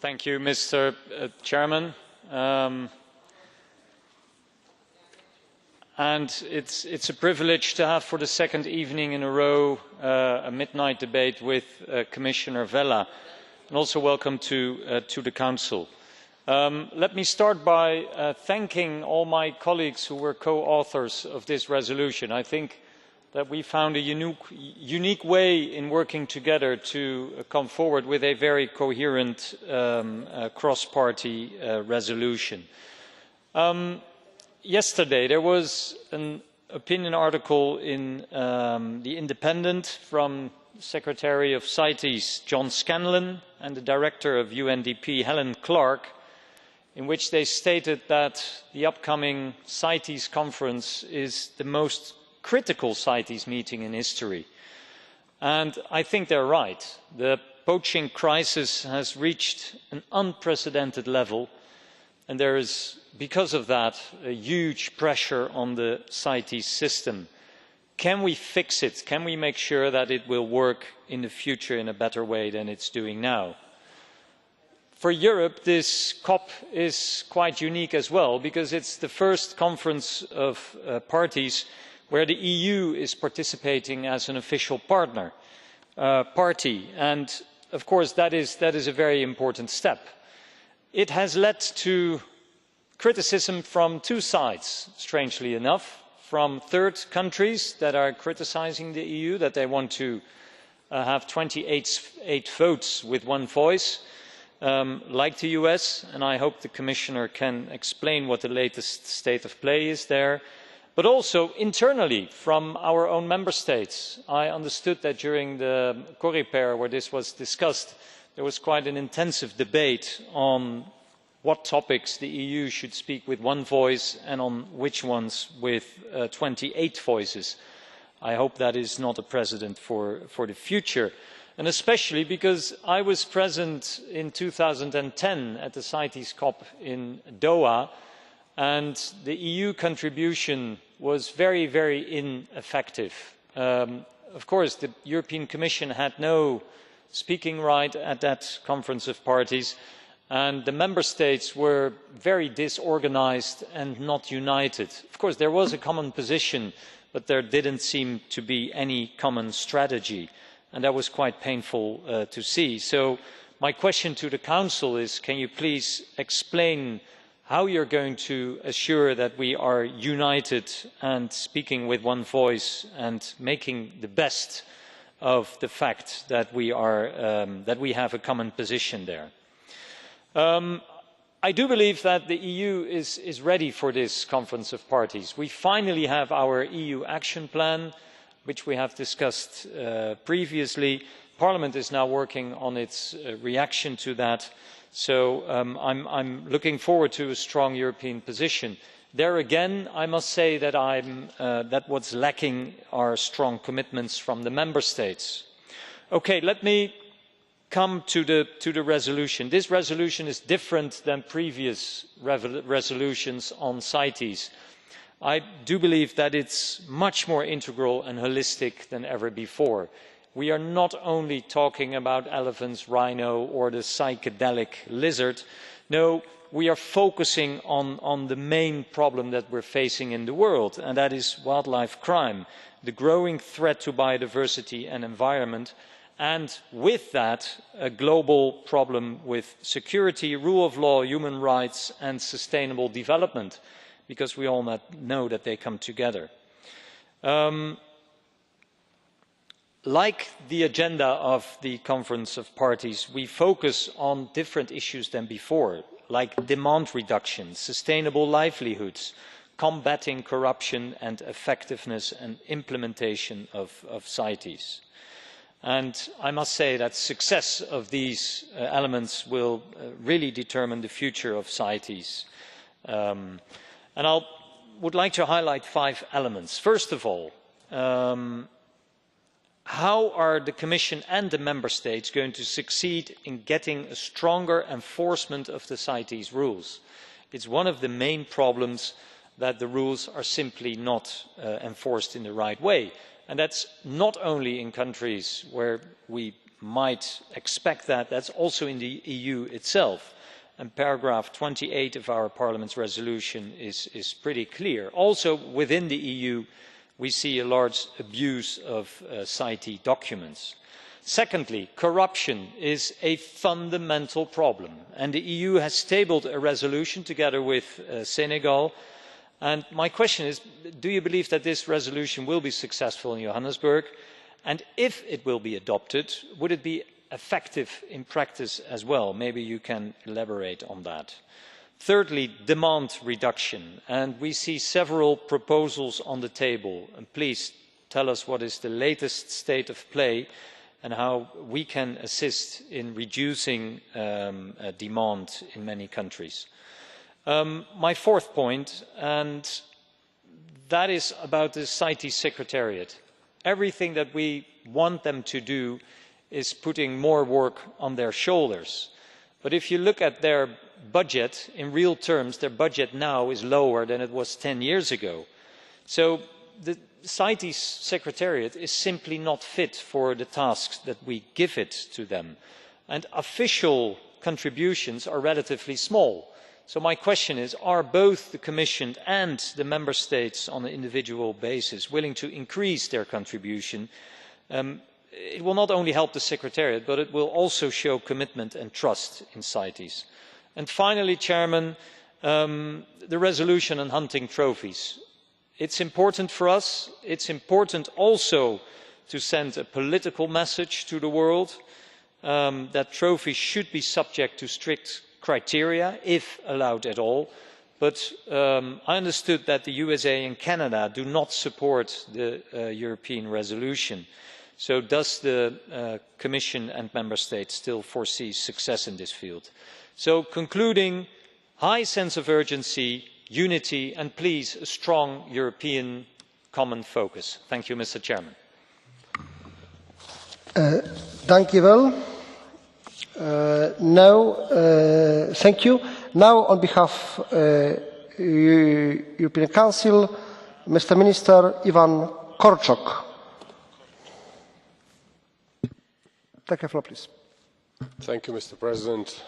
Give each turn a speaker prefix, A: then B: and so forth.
A: Thank you, Mr. Chairman. And it's a privilege to have, for the second evening in a row, a midnight debate with Commissioner Vella, and also welcome to the Council. Let me start by thanking all my colleagues who were co-authors of this resolution. I think that we found a unique way in working together to come forward with a very coherent cross-party resolution. Yesterday there was an opinion article in The Independent from Secretary of CITES John Scanlon and the Director of UNDP Helen Clark, in which they stated that the upcoming CITES conference is the most critical CITES meeting in history. And I think they're right. The poaching crisis has reached an unprecedented level, and there is, because of that, a huge pressure on the CITES system. Can we fix it? Can we make sure that it will work in the future in a better way than it's doing now? For Europe, this COP is quite unique as well, because it's the first conference of parties where the EU is participating as an official partner party, and of course that is a very important step. It has led to criticism from two sides, strangely enough, from third countries that are criticising the EU, that they want to have 28 votes with one voice, like the US, and I hope the Commissioner can explain what the latest state of play is there. But also internally from our own member states. I understood that during the Coreper, where this was discussed, there was quite an intensive debate on what topics the EU should speak with one voice and on which ones with 28 voices. I hope that is not a precedent for the future, and especially because I was present in 2010 at the CITES COP in Doha, and the EU contribution was very, very ineffective. Of course, the European Commission had no speaking right at that conference of parties, and the member states were very disorganised and not united. Of course, there was a common position, but there didn't seem to be any common strategy, and that was quite painful to see. So my question to the Council is, can you please explain how you're going to assure that we are united and speaking with one voice and making the best of the fact that we have a common position there. I do believe that the EU is ready for this conference of parties. We finally have our EU action plan, which we have discussed previously. Parliament is now working on its reaction to that. So I'm looking forward to a strong European position. There again, I must say that that what's lacking are strong commitments from the member states. Okay, let me come to the resolution. This resolution is different than previous resolutions on CITES. I do believe that it's much more integral and holistic than ever before. We are not only talking about elephants, rhino or the psychedelic lizard. No, we are focusing on the main problem that we're facing in the world, and that is wildlife crime, the growing threat to biodiversity and environment, and with that, a global problem with security, rule of law, human rights and sustainable development, because we all know that they come together. Like the agenda of the Conference of Parties, we focus on different issues than before, like demand reduction, sustainable livelihoods, combating corruption and effectiveness and implementation of CITES. And I must say that success of these elements will really determine the future of CITES. And I would like to highlight 5 elements. First of all, how are the Commission and the Member States going to succeed in getting a stronger enforcement of the CITES rules? It's one of the main problems that the rules are simply not enforced in the right way. And that's not only in countries where we might expect that. That's also in the EU itself. And paragraph 28 of our Parliament's resolution is pretty clear. Also within the EU, we see a large abuse of CITES documents. Secondly, corruption is a fundamental problem, and the EU has tabled a resolution together with Senegal. And my question is, do you believe that this resolution will be successful in Johannesburg? And if it will be adopted, would it be effective in practice as well? Maybe you can elaborate on that. Thirdly, demand reduction. And we see several proposals on the table. And please tell us what is the latest state of play and how we can assist in reducing demand in many countries. My fourth point, and that is about the CITES Secretariat. Everything that we want them to do is putting more work on their shoulders. But if you look at their budget, in real terms, their budget now is lower than it was 10 years ago. So the CITES Secretariat is simply not fit for the tasks that we give it to them. And official contributions are relatively small. So my question is, are both the Commission and the Member States on an individual basis willing to increase their contribution? It will not only help the Secretariat, but it will also show commitment and trust in CITES. And finally, Chairman, the resolution on hunting trophies. It's important for us. It's important also to send a political message to the world that trophies should be subject to strict criteria, if allowed at all. But I understood that the USA and Canada do not support the European resolution. So does the Commission and Member States still foresee success in this field? So concluding, high sense of urgency, unity, and please a strong European common focus. Thank you, Mr. Chairman.
B: Thank you well. Thank you. Now, on behalf of the European Council, Mr. Minister Ivan Korczok. Take the floor, please.
C: Thank you, Mr. President.